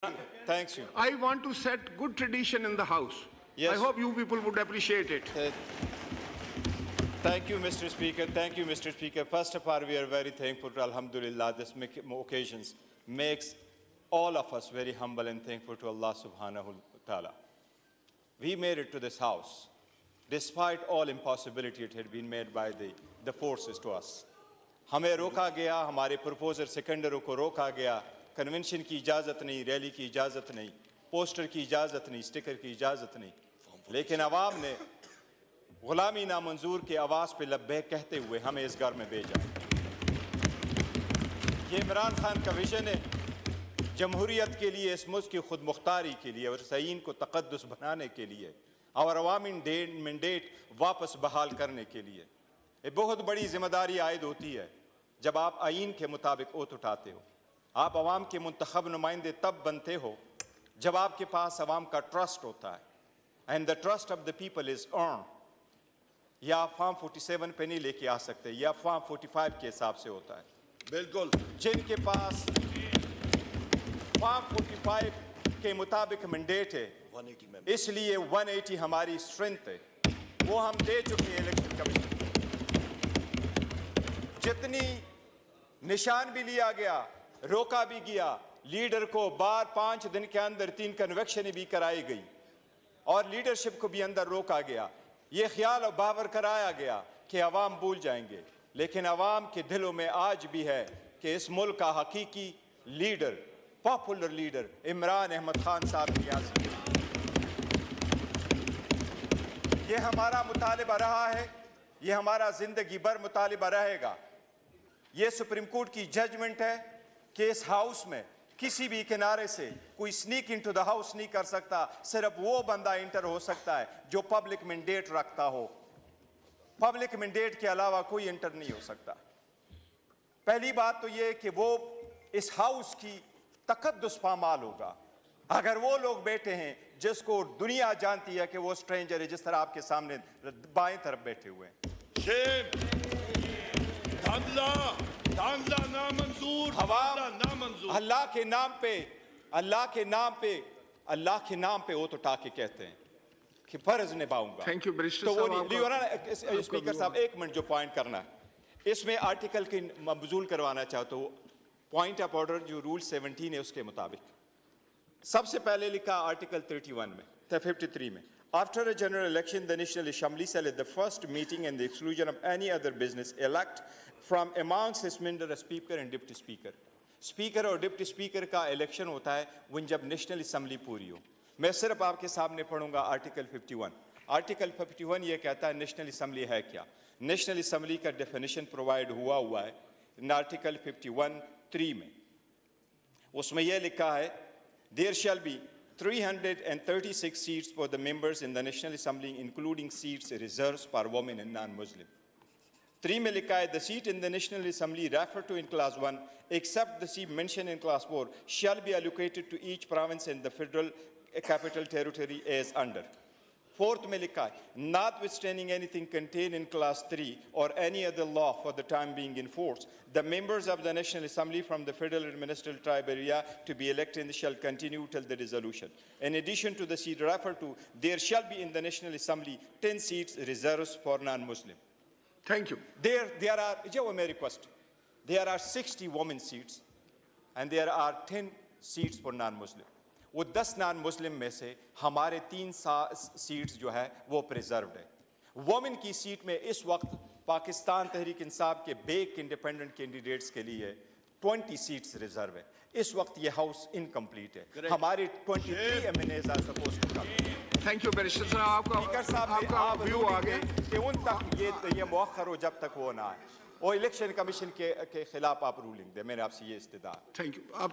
Thanks you. I want to set good tradition in the House. Yes. I hope you people would appreciate it. Thank you, Mr. Speaker. Thank you, Mr. Speaker. First of all, we are very thankful to Alhamdulillah. This occasions makes all of us very humble and thankful to Allah subhanahu wa ta'ala. We made it to this House. Despite all impossibility it had been made by the forces to us. हमें रोका गया, हमारे प्रोपोजर सेकेंडरों को रोका गया, convention की इजाज़त नहीं, रैली की इजाज़त नहीं, पोस्टर की इजाज़त नहीं, स्टिकर की इजाज़त नहीं, लेकिन आवाम ने गुलामी नामंजूर के आवाज़ पे लब्बैक कहते हुए हमें इस घर में भेजा। ये इमरान खान का विजन है जमहूरियत के लिए, इस मुल्क की खुद मुख्तारी के लिए और सईन को तक़द्दुस बनाने के लिए और अवामी मैंडेट वापस बहाल करने के लिए। ये बहुत बड़ी जिम्मेदारी आयद होती है जब आप आईन के मुताबिक ओत उठाते हो। आप अवाम के मुंतखब नुमाइंदे तब बनते हो जब आपके पास अवाम का ट्रस्ट होता है, and the trust of the people is earn. या आप फॉर्म 47 पे नहीं लेके आ सकते, या फॉर्म 45 के हिसाब से होता है। बिल्कुल, जिनके पास फॉर्म 45 के मुताबिक मैंडेट है, 180 में इसलिए 180 हमारी स्ट्रेंथ है, वो हम दे चुके हैं इलेक्शन कमीशन। जितनी निशान भी लिया गया, रोका भी गया, लीडर को बार 5 दिन के अंदर 3 कन्वेक्शन भी कराई गई और लीडरशिप को भी अंदर रोका गया। ये ख्याल और बावर कराया गया कि अवाम भूल जाएंगे, लेकिन अवाम के दिलों में आज भी है कि इस मुल्क का हकीकी leader, popular leader Imran Ahmad Khan साहब नियाज़ी। ये हमारा मुतालिबा रहा है, ये हमारा जिंदगी भर मुतालिबा रहेगा। ये सुप्रीम कोर्ट की जजमेंट है कि इस हाउस में किसी भी किनारे से कोई स्नीक इनटू द हाउस नहीं कर सकता, सिर्फ वो बंदा इंटर हो सकता है जो पब्लिक मैंडेट रखता हो। पब्लिक मैंडेट के अलावा कोई इंटर नहीं हो सकता। पहली बात तो ये कि वो इस हाउस की तकद्दुस पामाल होगा अगर वो लोग बैठे हैं जिसको दुनिया जानती है कि वो स्ट्रेंजर है, जिस तरह आपके सामने बाएं तरफ बैठे हुए हैं। नामंजूर, नामंजूर। अल्लाह के नाम पे वो तो टाके कहते हैं कि फर्ज निभाऊंगा। थैंक यू बैरिस्टर तो साहब। स्पीकर साहब एक मिनट जो पॉइंट करना है, इसमें आर्टिकल की मबजूल करवाना चाहता हूँ। पॉइंट ऑफ ऑर्डर जो रूल 17 है उसके मुताबिक सबसे पहले लिखा आर्टिकल 31 में 53 में, after a general election the national assembly shall at the first meeting and the exclusion of any other business elect from amongst its members a speaker and deputy speaker। Speaker और deputy speaker का election होता है when जब national assembly पूरी हो। मैं सिर्फ आपके सामने पढ़ूंगा आर्टिकल 51। आर्टिकल 51 ये कहता है नेशनल असम्बली है क्या। नेशनल असम्बली का डेफिनेशन प्रोवाइड हुआ है इन आर्टिकल 51(3) में। उसमें यह लिखा है there shall be 336 seats for the members in the National Assembly including seats reserved for women and non-Muslim। 3 में लिखा है the seat in the National Assembly referred to in class 1 except the seat mentioned in class 4 shall be allocated to each province in the federal capital territory as under। 4th में लिखा है notwithstanding anything contained in class 3 or any other law for the time being in force, the members of the National Assembly from the federal administrative tribe area to be elected shall continue till the dissolution। In addition to the seat referred to, there shall be in the National Assembly 10 seats reserved for non-Muslim। Thank you. There are, जो मेरी request, there are 60 women seats and there are 10 seats for non-Muslim। वो 10 non-Muslim में से हमारे 3 seats जो है वो preserved है। वोमेन की सीट में इस वक्त पाकिस्तान तहरीक इंसाफ के बेक इंडिपेंडेंट कैंडिडेट्स के लिए 20 सीट्स रिजर्व है। इस वक्त ये हाउस इनकम्प्लीट है। हमारे 23 MNAs are supposed to come. Thank you barrister साहब। स्पीकर साहब आप व्यू आ गए कि उन तक ये मौखर हो जब तक वो ना आए और इलेक्शन कमीशन के खिलाफ आप रूलिंग दे। मैंने आपसे ये इस्तदा। Thank you. आप